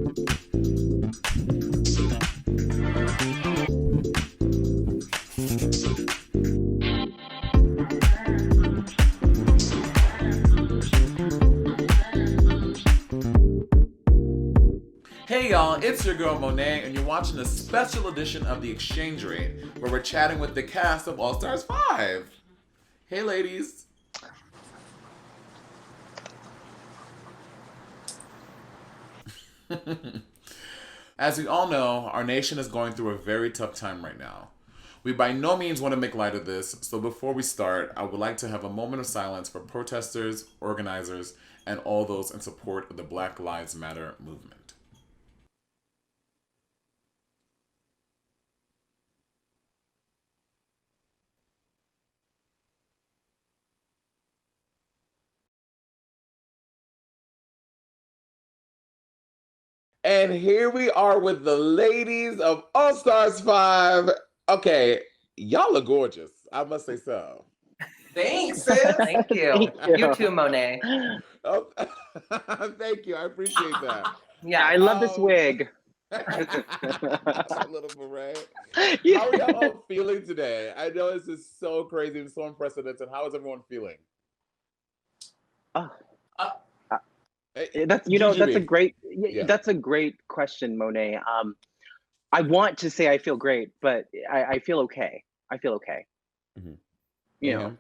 Hey y'all, it's your girl Monét, and you're watching a special edition of The Exchange Rate, where we're chatting with the cast of All Stars 5. Hey ladies. As we all know, our nation is going through a very tough time right now. We by no means want to make light of this, so before we start, I would like to have a moment of silence for protesters, organizers, and all those in support of the Black Lives Matter movement. And here we are with the ladies of All Stars 5. Okay, y'all are gorgeous. I must say so. Thanks, sis. Thank you. You too, Monét. Oh, thank you. I appreciate that. Yeah, I love this wig. A little beret. Yeah. How are y'all all feeling today? I know this is so crazy and so unprecedented. How is everyone feeling? That's a great question, Monét. I want to say I feel great, but I feel okay. I feel okay. Mm-hmm. You know.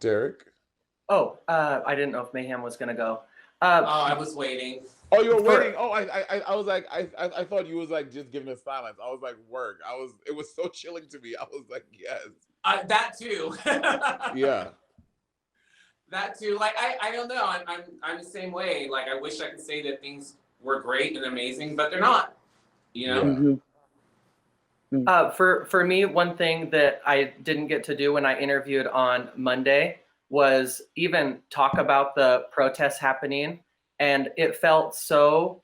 Derrick? Oh, I didn't know if Mayhem was gonna go. I was waiting. Oh, you were waiting. Oh, I was like, I thought you was like just giving us silence. I was like, work. It was so chilling to me. I was like, yes. That too. Yeah. That too. Like I don't know. I'm the same way. Like I wish I could say that things were great and amazing, but they're not. You know. Yeah. For me, one thing that I didn't get to do when I interviewed on Monday was even talk about the protests happening, and it felt so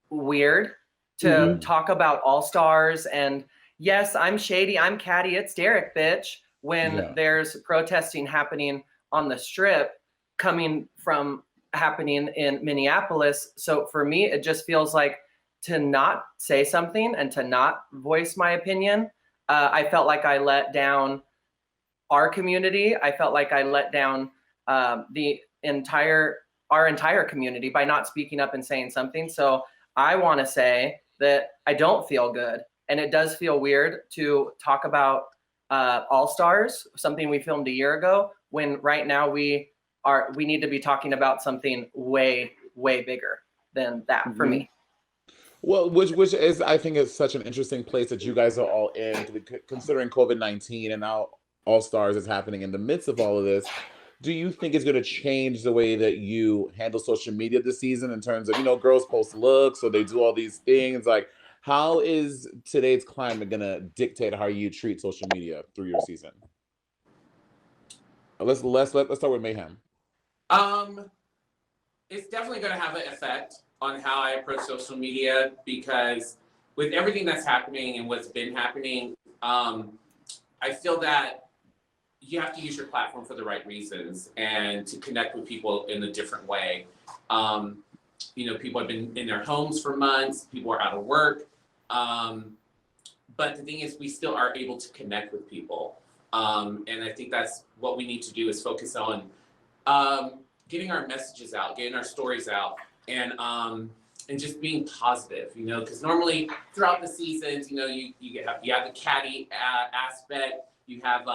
weird to talk about All Stars and yes, I'm shady, I'm catty, it's Derrick, bitch, when there's protesting happening on the strip happening in Minneapolis. So for me, it just feels like to not say something and to not voice my opinion, I felt like I let down our community. I felt like I let down our entire community by not speaking up and saying something. So I want to say that I don't feel good, and it does feel weird to talk about All Stars, something we filmed a year ago, when right now we need to be talking about something way, way bigger than that for me. Well, which is, I think, is such an interesting place that you guys are all in, considering COVID-19 and now All Stars is happening in the midst of all of this. Do you think it's going to change the way that you handle social media this season in terms of, girls post looks, so they do all these things? Like, how is today's climate going to dictate how you treat social media through your season? Let's start with Mayhem. It's definitely going to have an effect on how I approach social media, because with everything that's happening and what's been happening, I feel that you have to use your platform for the right reasons and to connect with people in a different way. People have been in their homes for months, people are out of work. But the thing is, we still are able to connect with people. And I think that's what we need to do, is focus on getting our messages out, getting our stories out, and just being positive, because normally throughout the seasons, you have the catty aspect, you have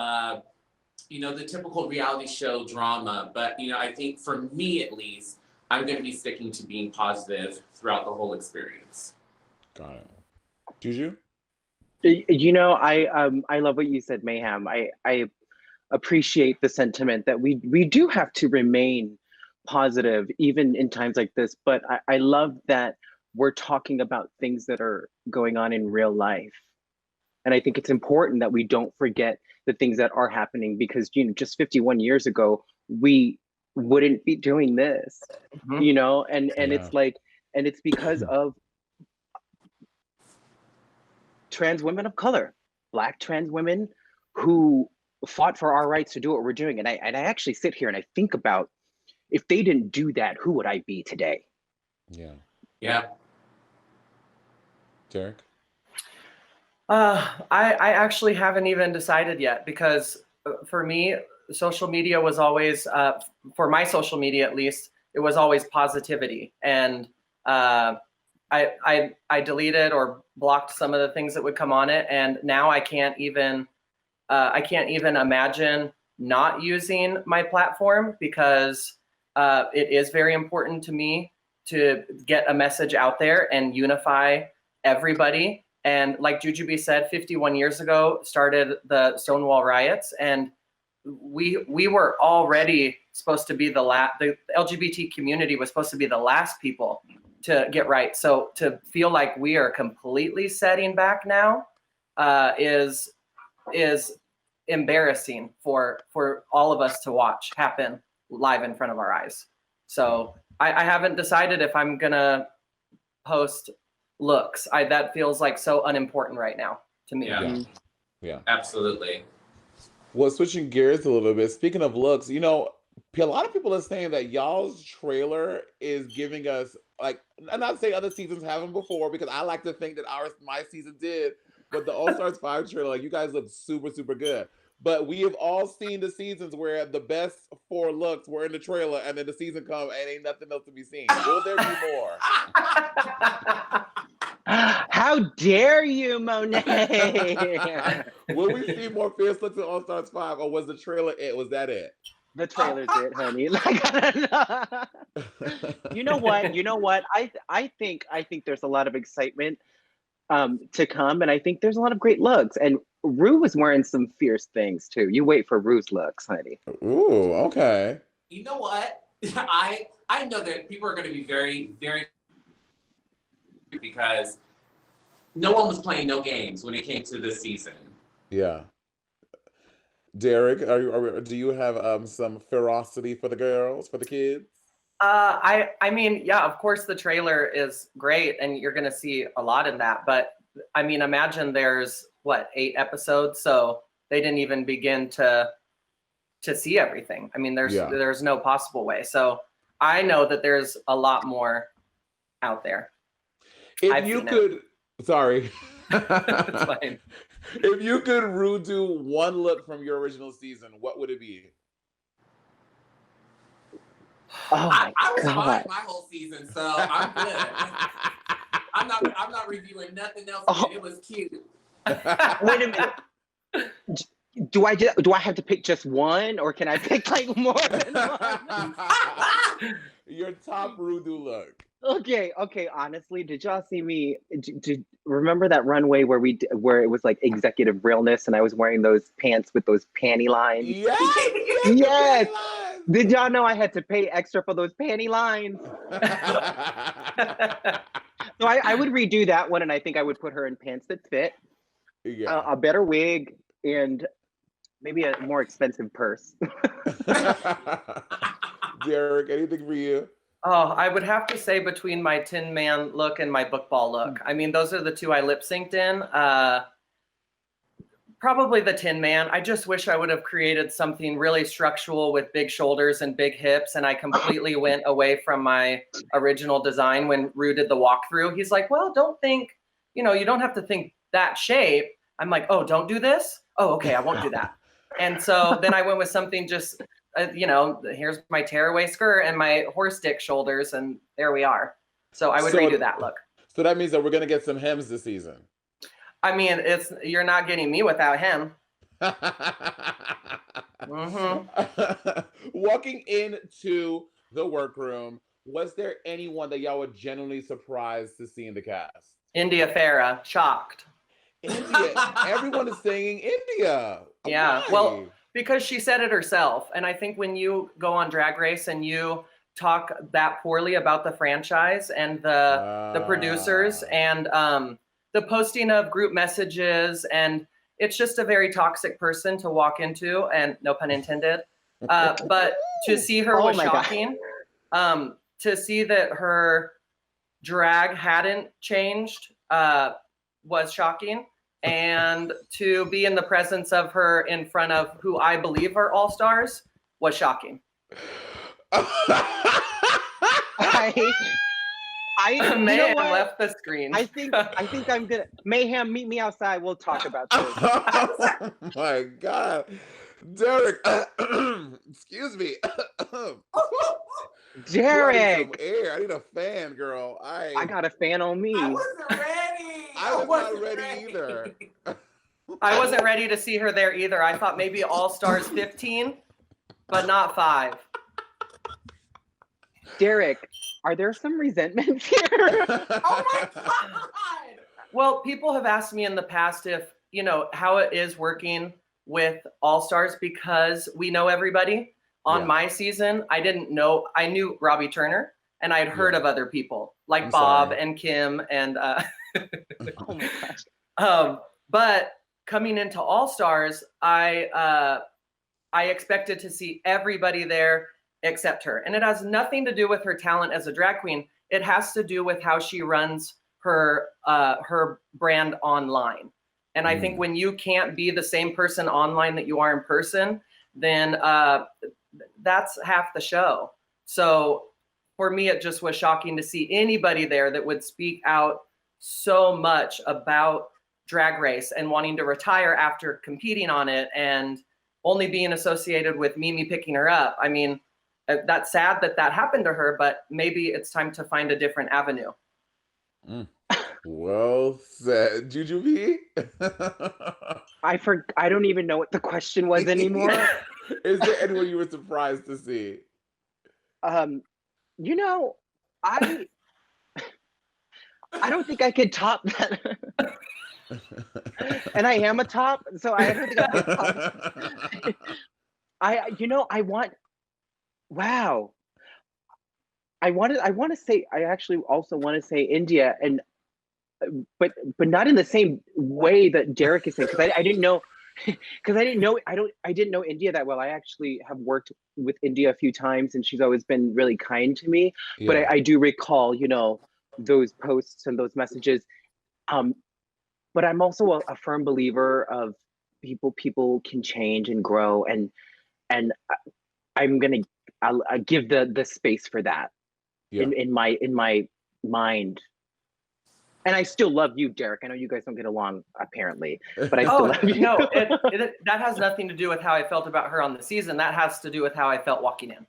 the typical reality show drama, but I think for me at least, I'm going to be sticking to being positive throughout the whole experience. Got it. Juju? I love what you said, Mayhem. I appreciate the sentiment that we do have to remain positive even in times like this, but I love that we're talking about things that are going on in real life. And I think it's important that we don't forget the things that are happening, because just 51 years ago, we wouldn't be doing this, and it's like, and it's because of trans women of color, Black trans women who fought for our rights to do what we're doing. And I actually sit here and I think about, if they didn't do that, who would I be today? Yeah. Yeah. Derrick? I actually haven't even decided yet, because for me, social media was always, for my social media at least, it was always positivity. And I deleted or blocked some of the things that would come on it, and now I can't even imagine not using my platform, because it is very important to me to get a message out there and unify everybody. And like Jujubee said, 51 years ago started the Stonewall riots, and we were already supposed to be the LGBT community was supposed to be the last people to get right. So to feel like we are completely setting back now is embarrassing for all of us to watch happen live in front of our eyes. So I haven't decided if I'm gonna post looks. That feels like so unimportant right now to me. Yeah. Absolutely. Well, switching gears a little bit, speaking of looks, you know, a lot of people are saying that y'all's trailer is giving us, like, I'm not saying other seasons haven't before, because I like to think that my season did, but the All Stars 5 trailer, like, you guys look super, super good. But we have all seen the seasons where the best 4 looks were in the trailer, and then the season comes and ain't nothing else to be seen. Will there be more? How dare you, Monét? Will we see more fierce looks in All Stars 5, or was the trailer it? Was that it? The trailer's it, honey. Like, I don't know. You know what? I think there's a lot of excitement to come, and I think there's a lot of great looks. And Ru was wearing some fierce things too. You wait for Ru's looks, honey. Ooh, okay. You know what? I know that people are going to be very, very, because no one was playing no games when it came to this season. Yeah. Derrick, do you have some ferocity for the girls, for the kids? I mean, yeah, of course the trailer is great and you're gonna see a lot in that, but I mean, imagine there's what, 8 episodes, so they didn't even begin to see everything. I mean, there's no possible way. So I know that there's a lot more out there. If you could, sorry. It's fine. If you could redo one look from your original season, what would it be? Oh my I was God. fine my whole season, so I'm good. I'm not reviewing nothing else. Oh. It was cute. Wait a minute. Do I have to pick just one, or can I pick like more than one? Your top Rudu look. Okay. Honestly, did y'all see me? Did remember that runway where where it was like executive realness, and I was wearing those pants with those panty lines? Yes. Yes. Did y'all know I had to pay extra for those panty lines? So I would redo that one, and I think I would put her in pants that fit, a better wig, and maybe a more expensive purse. Derrick, anything for you? Oh, I would have to say between my Tin Man look and my book ball look. I mean, those are the 2 I lip synced in. Probably the Tin Man. I just wish I would have created something really structural with big shoulders and big hips, and I completely went away from my original design when Ru did the walkthrough. He's like, well, don't think, you don't have to think that shape. I'm like, oh, don't do this? Oh, okay, I won't do that. And so then I went with something just, here's my tearaway skirt and my horse dick shoulders, and there we are. So I would redo that look. So that means that we're going to get some hems this season. I mean, you're not getting me without him. Walking into the workroom, was there anyone that y'all were genuinely surprised to see in the cast? India Farah, shocked. India, everyone is saying India. Yeah, Why? well, because she said it herself. And I think when you go on Drag Race and you talk that poorly about the franchise and the producers and the posting of group messages, and it's just a very toxic person to walk into, and no pun intended. But to see her was shocking. To see that her drag hadn't changed was shocking. and to be in the presence of her in front of who I believe are all stars was shocking. You Man know what? left the screen. I think I'm gonna Mayhem. Meet me outside. We'll talk about this. Oh my God, Derrick. Excuse me. Derrick, I need a fan, girl. I got a fan on me. I wasn't ready. I was not ready either. I wasn't ready to see her there either. I thought maybe All Stars 15, but not 5. Derrick, are there some resentments here? Oh my God. Well, people have asked me in the past if, you know, how it is working with All Stars because we know everybody. On my season, I didn't know. I knew Robbie Turner, and I'd heard of other people like I'm Bob sorry. and Kim and Oh my gosh. but coming into All Stars, I expected to see everybody there except her. And it has nothing to do with her talent as a drag queen. It has to do with how she runs her brand online. And I think when you can't be the same person online that you are in person, then that's half the show. So for me, it just was shocking to see anybody there that would speak out so much about Drag Race and wanting to retire after competing on it and only being associated with Mimi picking her up. I mean, that's sad that that happened to her, but maybe it's time to find a different avenue. Well said, Jujubee. I don't even know what the question was anymore. Is there anyone you were surprised to see? You know, I don't think I could top that. And I am a top, so I don't think I could top. Wow. I actually also want to say India, and but not in the same way that Derrick is saying, because I didn't know India that well. I actually have worked with India a few times, and she's always been really kind to me. Yeah. But I do recall, those posts and those messages. But I'm also a firm believer of people can change and grow, and I'll give the space for that in my mind. And I still love you, Derrick. I know you guys don't get along apparently, but I still love you. No, that has nothing to do with how I felt about her on the season. That has to do with how I felt walking in.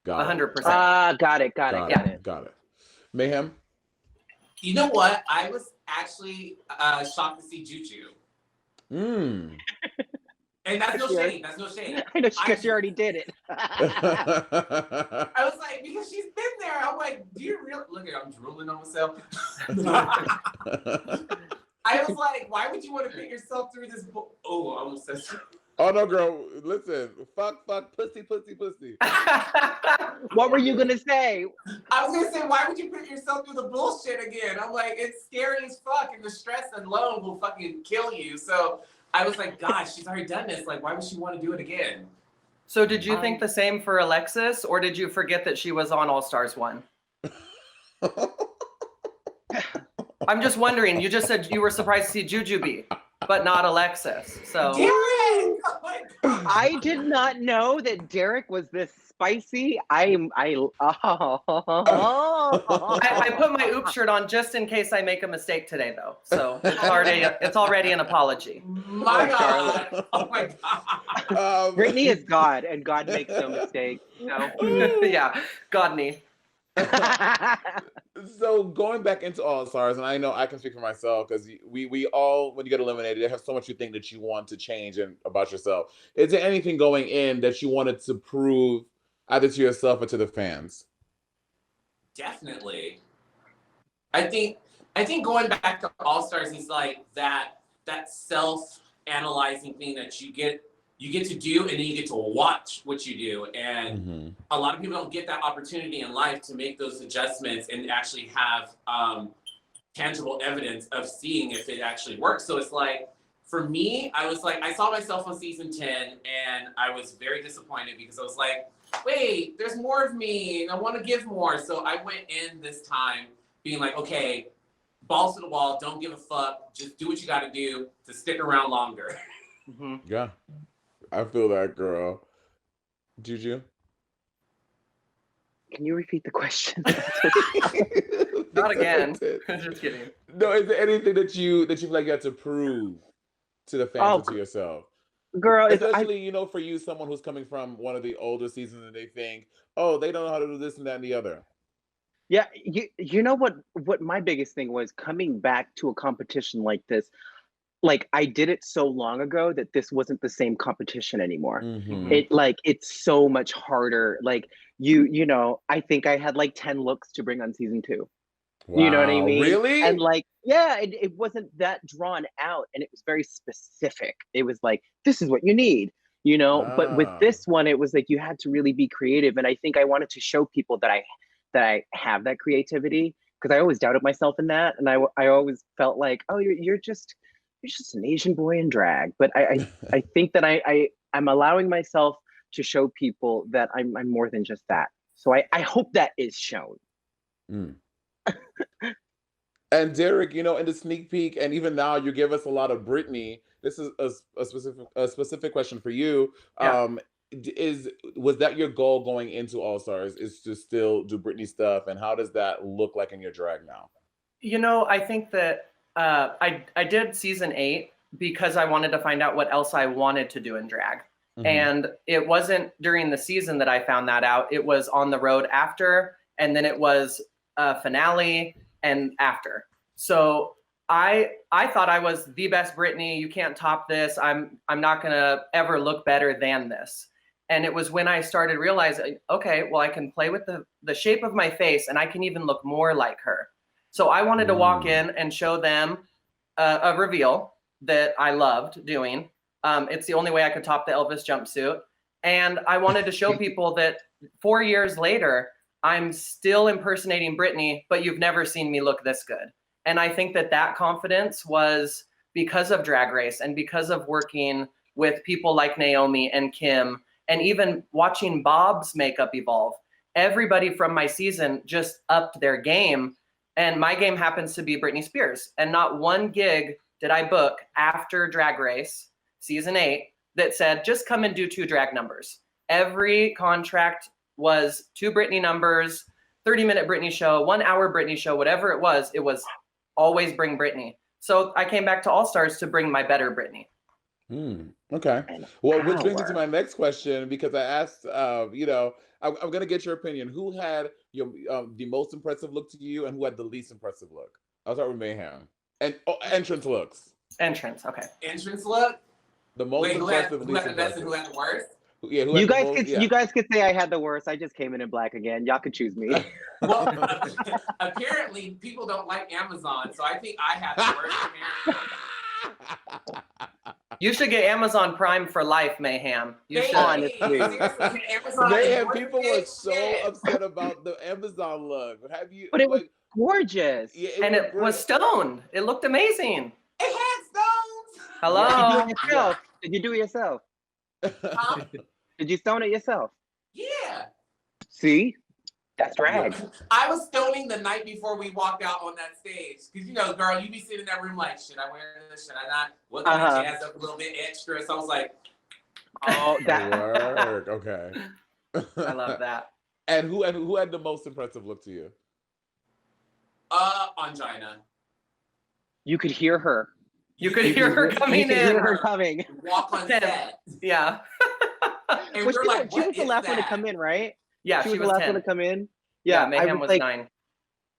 100%. Got it. Mayhem? You know what? I was actually shocked to see Juju. And that's no shame. That's no shame. I know, because you already did it. I was like, because she's been there. I'm like, do you really? Look at, I'm drooling on myself. I was like, why would you want to put yourself through this? Oh, I almost said something. Oh no, girl! Listen, fuck, pussy. What were you gonna say? I was gonna say, why would you put yourself through the bullshit again? I'm like, it's scary as fuck, and the stress alone will fucking kill you. So I was like, gosh, she's already done this. Like, why would she want to do it again? So did you think the same for Alexis, or did you forget that she was on All Stars 1? I'm just wondering. You just said you were surprised to see Jujubee, but not Alexis. So Derrick! Oh my God. I did not know that Derrick was this spicy. I put my OOP shirt on just in case I make a mistake today, though. So it's already an apology. My God. Oh my God. Brittany is God, and God makes no mistake. Yeah, Godney. So going back into All Stars, and I know I can speak for myself because we all, when you get eliminated, you have so much you think that you want to change about yourself. Is there anything going in that you wanted to prove either to yourself or to the fans? Definitely. I think going back to All Stars is like that self-analyzing thing that you get to do, and then you get to watch what you do. And a lot of people don't get that opportunity in life to make those adjustments and actually have tangible evidence of seeing if it actually works. So it's like, for me, I was like, I saw myself on season 10 and I was very disappointed because I was like, wait, there's more of me and I want to give more. So I went in this time being like, okay, balls to the wall, don't give a fuck, just do what you got to do to stick around longer. Mhm. Yeah, I feel that, girl. Juju? Can you repeat the question? Not again. Disappointed. Just kidding. No, is there anything that you feel like you have to prove to the fans Oh, or to yourself? girl, Especially, for you, someone who's coming from one of the older seasons and they think, oh, they don't know how to do this and that and the other. yeah, you know what my biggest thing was coming back to a competition like this. Like I did it so long ago that this wasn't the same competition anymore. Mhm. It's so much harder. Like you know, I think I had like 10 looks to bring on season 2. You know what I Wow, mean? really? And like, yeah, it wasn't that drawn out and it was very specific. It was like, this is what you need, you know? But with Ah. this one, it was like you had to really be creative. And I think I wanted to show people that I have that creativity, because I always doubted myself in that. And I always felt like, oh, you're just an Asian boy in drag. But I think that I'm allowing myself to show people that I'm more than just that. So I hope that is shown. Mm. And Derrick, in the sneak peek, and even now, you give us a lot of Brittany. This is a specific question for you. Yeah. Was that your goal going into All Stars? Is to still do Brittany stuff, and how does that look like in your drag now? I think that I did season 8 because I wanted to find out what else I wanted to do in drag. Mhm. And it wasn't during the season that I found that out. It was on the road after, and then it was a finale and after. So I thought I was the best Brittany. You can't top this. I'm not gonna ever look better than this. And it was when I started realizing, okay, well, I can play with the shape of my face, and I can even look more like her. So I wanted to walk in and show them a reveal that I loved doing. It's the only way I could top the Elvis jumpsuit. And I wanted to show people that 4 years later, I'm still impersonating Brittany, but you've never seen me look this good. And I think that confidence was because of Drag Race and because of working with people like Naomi and Kim, and even watching Bob's makeup evolve. Everybody from my season just upped their game. And my game happens to be Brittany Spears. And not one gig did I book after Drag Race season 8 that said, just come and do 2 drag numbers. Every contract was 2 Brittany numbers, 30-minute Brittany show, 1 hour Brittany show, whatever it was always bring Brittany. So I came back to All Stars to bring my better Brittany. Okay. Well, which brings me to my next question, because I asked, I'm going to get your opinion. Who had the most impressive look to you, and who had the least impressive look? I'll start with Mayhem. And entrance looks. Entrance, okay. Entrance look? The most impressive, who had the best and who had the worst? Yeah, you guys could say I had the worst. I just came in black again. Y'all could choose me. Well, apparently people don't like Amazon, so I think I had the worst. You should get Amazon Prime for life, Mayhem. You should. Honestly. Mayhem, people were so upset about the Amazon look. But it was gorgeous. Yeah, and it was stoned. It looked amazing. It had stones. Hello. Did you do it yourself? Huh? Did you stone it yourself? Yeah. See? That's drag. I was stoning the night before we walked out on that stage. Because, girl, you be sitting in that room like, should I wear this? Should I not? What can I jazz up a little bit extra? So I was like, oh, that work. Okay. I love that. And who had the most impressive look to you? Angina. You could hear her. You could hear her coming in. You could hear her coming. Walk on set. Yeah. And we're like, she was the last one to come in, right? Yeah, she was the last 10. one to come in. Yeah, Mayhem was 9.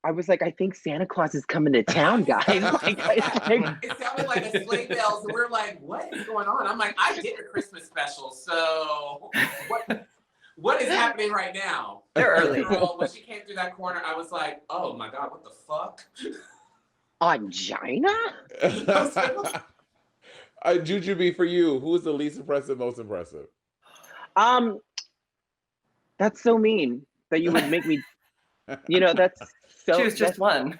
I was like, I think Santa Claus is coming to town, guys. It sounded like a sleigh bells, and we're like, what is going on? I'm like, I did a Christmas special, so what is happening right now? They're early. Girl, when she came through that corner, I was like, oh my God, what the fuck? Angina? Jujubee, for you, who was the least impressive, most impressive? That's so mean that you would make me. That's so. Choose just one.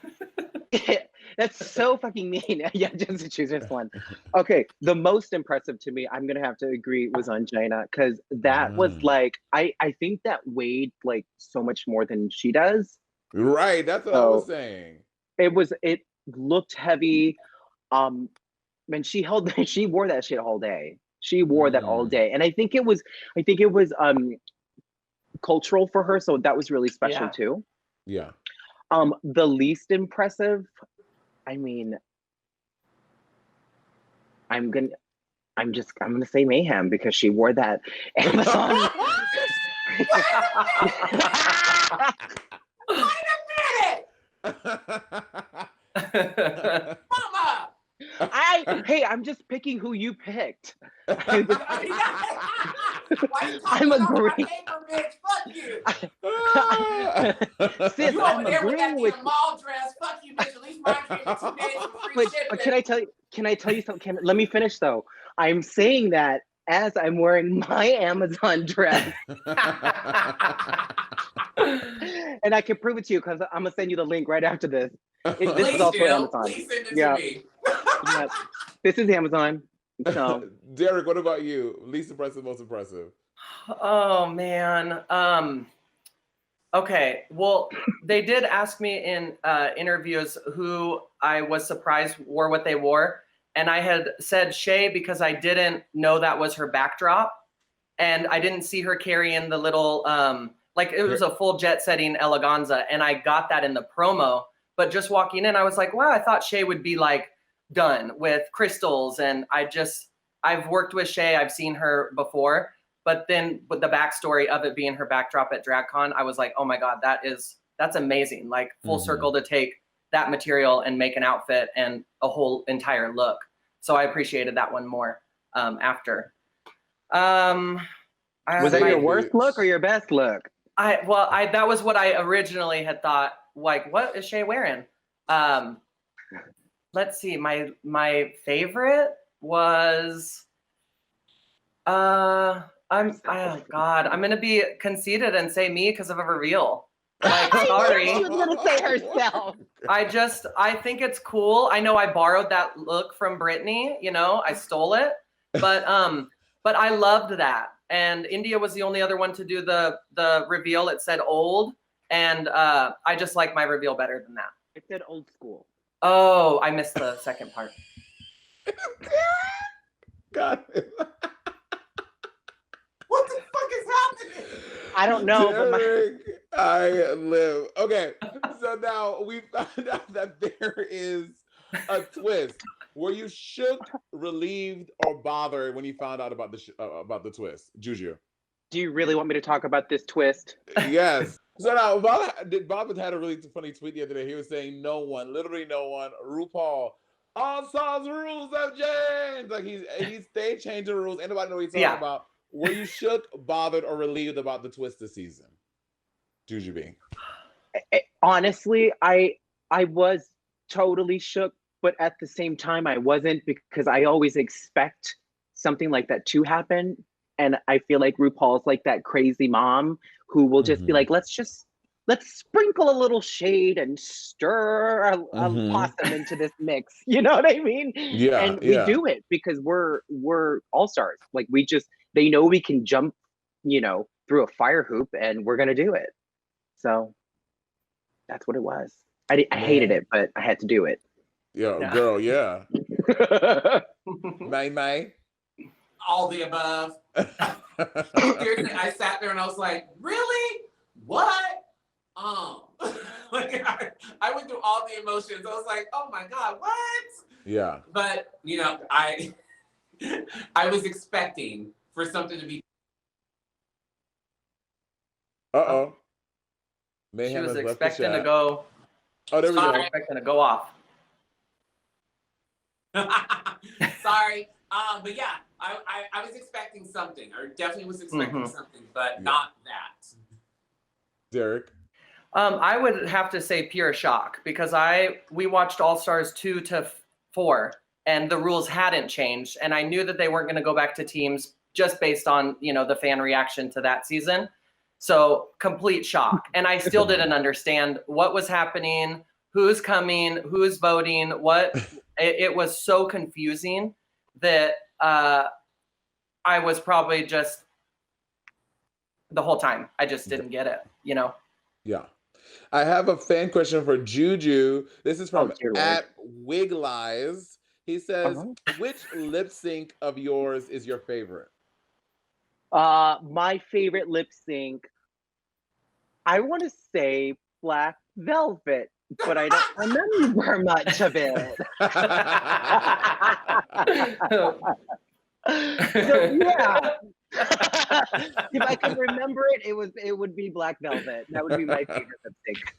That's so fucking mean. Yeah, just choose just one. Okay, the most impressive to me, I'm gonna have to agree, was Angina, because that was like, I think that weighed like so much more than she does. Right, that's what I was saying. looked heavy. And she wore that shit all day. She wore that all day. And I think it was cultural for her. So that was really special too. Yeah. The least impressive, I mean, I'm gonna say Mayhem because she wore that Amazon. Wait a minute! Mama! I'm just picking who you picked. Why you I'm talking about my agreeing. paper, bitch? Fuck you! Sis, You I'm over there with that agreeing with damn mall dress. Fuck you, bitch. At least mine came in 2 days with free shipping. But can I tell you something? Let me finish though. I'm saying that as I'm wearing my Amazon dress. And I can prove it to you because I'm gonna send you the link right after this. This is also Amazon. Please send it to me. Yeah. This is Amazon. So Derrick, what about you? Least impressive, most impressive? Oh man. Okay. Well, they did ask me in interviews who I was surprised wore what they wore, and I had said Shay because I didn't know that was her backdrop, and I didn't see her carrying the little like it was a full jet setting eleganza, and I got that in the promo. But just walking in, I was like, wow, I thought Shay would be like done with crystals, and I've worked with Shay, I've seen her before. But then with the backstory of it being her backdrop at DragCon, I was like, oh my God, that's amazing. Like full circle to take that material and make an outfit and a whole entire look. So I appreciated that one more after. was that your worst look or your best look? That was what I originally had thought, like, what is Shay wearing? Let's see, my favorite was, I'm gonna be conceited and say me because of a reveal. Like, sorry. She was gonna say herself. I think it's cool. I know I borrowed that look from Brittany, I stole it, but I loved that. And India was the only other one to do the reveal. It said old, and I just like my reveal better than that. It said old school. Oh, I missed the second part. Got it. What the fuck is happening? I don't know. Derrick, I live. Okay, so now we found out that there is a twist. Were you shook, relieved, or bothered when you found out about the twist, Juju? Do you really want me to talk about this twist? Yes. So now, Bob had a really funny tweet the other day. He was saying, literally no one, RuPaul, All Stars rules have changed. Like they changed the rules. Anybody know what he's talking about? Were you shook, bothered, or relieved about the twist this season, Jujubee? Honestly, I was totally shook, but at the same time, I wasn't, because I always expect something like that to happen. And I feel like RuPaul's like that crazy mom who will just be like, let's sprinkle a little shade and stir a possum into this mix. You know what I mean? Yeah. And we do it because we're all stars. Like they know we can jump, through a fire hoop, and we're gonna do it. So that's what it was. I hated it, but I had to do it. Yeah, girl, yeah. May. All the above. Seriously, I sat there and I was like, really? What? Like I went through all the emotions. I was like, oh my God, what? Yeah. But I was expecting for something to be. Mayhem she was has left expecting the to go. Oh, there we go. Expecting to go off. Sorry. But yeah, I was expecting something, or definitely was expecting something, but not that. Derrick? I would have to say pure shock, because we watched All Stars 2 to 4, and the rules hadn't changed, and I knew that they weren't going to go back to teams just based on the fan reaction to that season. So complete shock, and I still didn't understand what was happening, who's coming, who's voting, what. It was so confusing that I was probably just the whole time. I just didn't get it, Yeah. I have a fan question for Juju. This is from dear Lord. at Wiglies. He says, Uh-huh. which lip sync of yours is your favorite? My favorite lip sync, I want to say Black Velvet, but I don't remember much of it. So yeah. If I could remember it, it would be Black Velvet. That would be my favorite lip sync.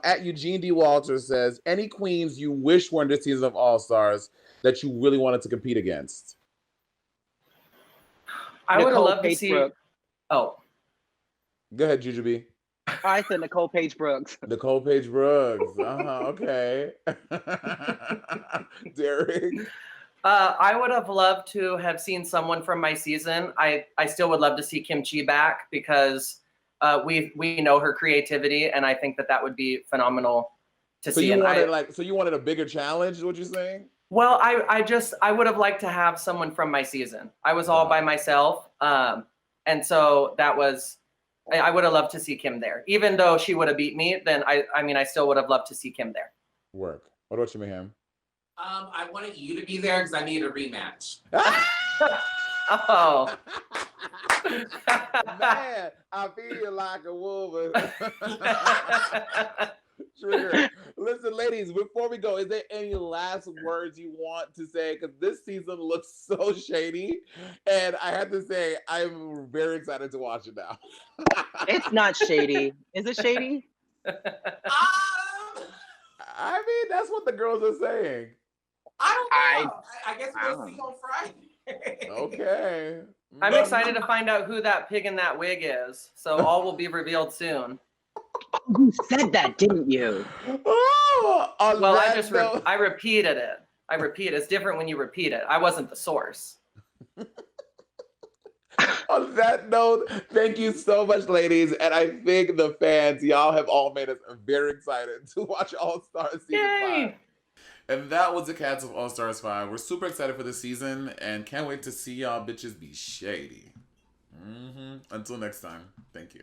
At Eugene D. Walter says, any queens you wish were in this season of All Stars that you really wanted to compete against? I would have Nicole loved to Page see. Brooks. Oh, Go ahead, Jujubee. I said Nicole Page Brooks. Nicole Page Brooks. Okay. Derrick. I would have loved to have seen someone from my season. I still would love to see Kim Chi back because we know her creativity, and I think that would be phenomenal to So see. you And wanted so you wanted a bigger challenge, is what you're saying? well, I would have liked to have someone from my season. I was all by myself, and so that was. I would have loved to see Kim there, even though she would have beat me. Then I still would have loved to see Kim there. Work. What about you, Mayhem? I wanted you to be there because I need a rematch. Oh. Man, I feel like a woman. Trigger. Listen, ladies, before we go, is there any last words you want to say? Because this season looks so shady. And I have to say, I'm very excited to watch it now. It's not shady. Is it shady? I mean, that's what the girls are saying. I don't know. I guess we'll see on Friday. Okay. I'm excited to find out who that pig in that wig is. So all will be revealed soon. You said that, didn't you? Oh, Well, I repeated it. I repeat it. It's different when you repeat it. I wasn't the source. On that note, thank you so much, ladies. And I think the fans, y'all have all made us very excited to watch All Stars Season 5. And that was the cast of All Stars 5. We're super excited for this season and can't wait to see y'all bitches be shady. Until next time, thank you.